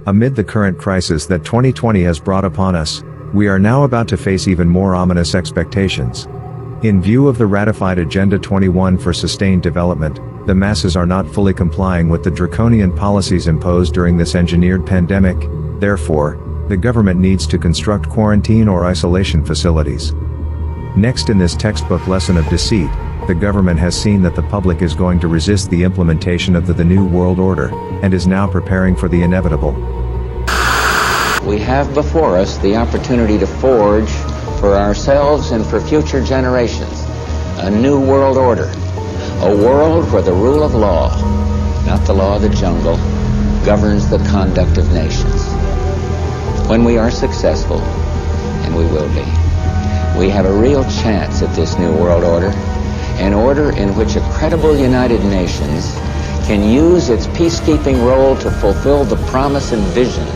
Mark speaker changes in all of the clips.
Speaker 1: Amid the current crisis that 2020 has brought upon us, we are now about to face even more ominous expectations. In view of the ratified Agenda 21 for Sustained Development, the masses are not fully complying with the draconian policies imposed during this engineered pandemic. Therefore, the government needs to construct quarantine or isolation facilities. Next, in this textbook lesson of deceit, the government has seen that the public is going to resist the implementation of the New World Order, and is now preparing for the inevitable.
Speaker 2: We have before us the opportunity to forge for ourselves and for future generations a new world order, a world where the rule of law, not the law of the jungle, governs the conduct of nations. When we are successful, and we will be, we have a real chance at this new world order, an order in which a credible United Nations can use its peacekeeping role to fulfill the promise and vision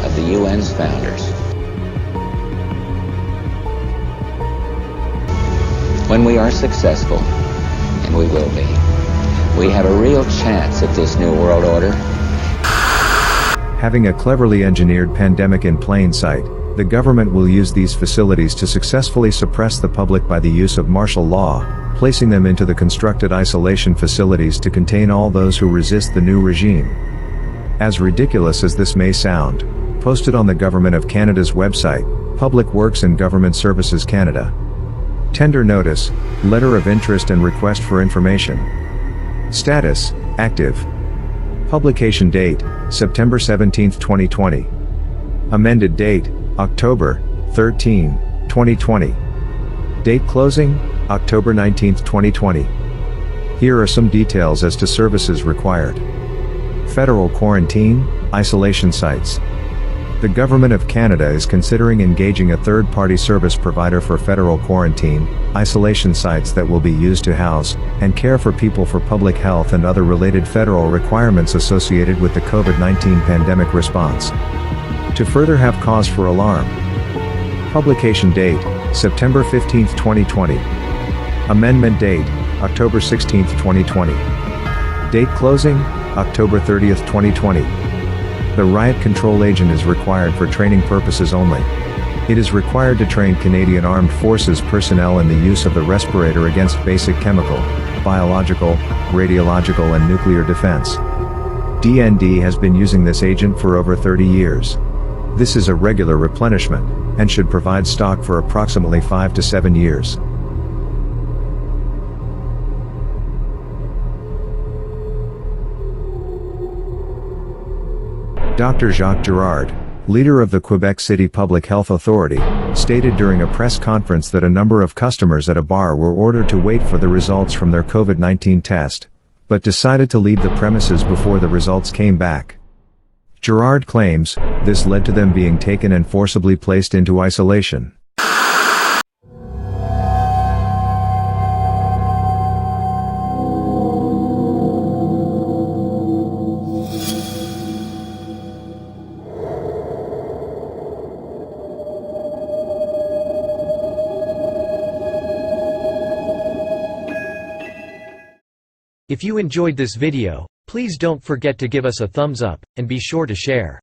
Speaker 2: of the UN's founders. When we are successful, and we will be, we have a real chance at this new world order.
Speaker 1: Having a cleverly engineered pandemic in plain sight, the government will use these facilities to successfully suppress the public by the use of martial law, placing them into the constructed isolation facilities to contain all those who resist the new regime. As ridiculous as this may sound, posted on the Government of Canada's website, Public Works and Government Services Canada. Tender notice, letter of interest and request for information. Status, active. Publication date, September 17, 2020. Amended date, October 13, 2020. Date closing, October 19, 2020. Here are some details as to services required. Federal quarantine, isolation sites. The Government of Canada is considering engaging a third-party service provider for federal quarantine, isolation sites that will be used to house and care for people for public health and other related federal requirements associated with the COVID-19 pandemic response. To further have cause for alarm. Publication date, September 15, 2020. Amendment date, October 16, 2020. Date closing, October 30, 2020. The riot control agent is required for training purposes only. It is required to train Canadian Armed Forces personnel in the use of the respirator against basic chemical, biological, radiological and nuclear defense. DND has been using this agent for over 30 years. This is a regular replenishment, and should provide stock for approximately 5 to 7 years. Dr. Jacques Girard, leader of the Quebec City Public Health Authority, stated during a press conference that a number of customers at a bar were ordered to wait for the results from their COVID-19 test, but decided to leave the premises before the results came back. Girard claims, this led to them being taken and forcibly placed into isolation.
Speaker 3: If you enjoyed this video, please don't forget to give us a thumbs up, and be sure to share.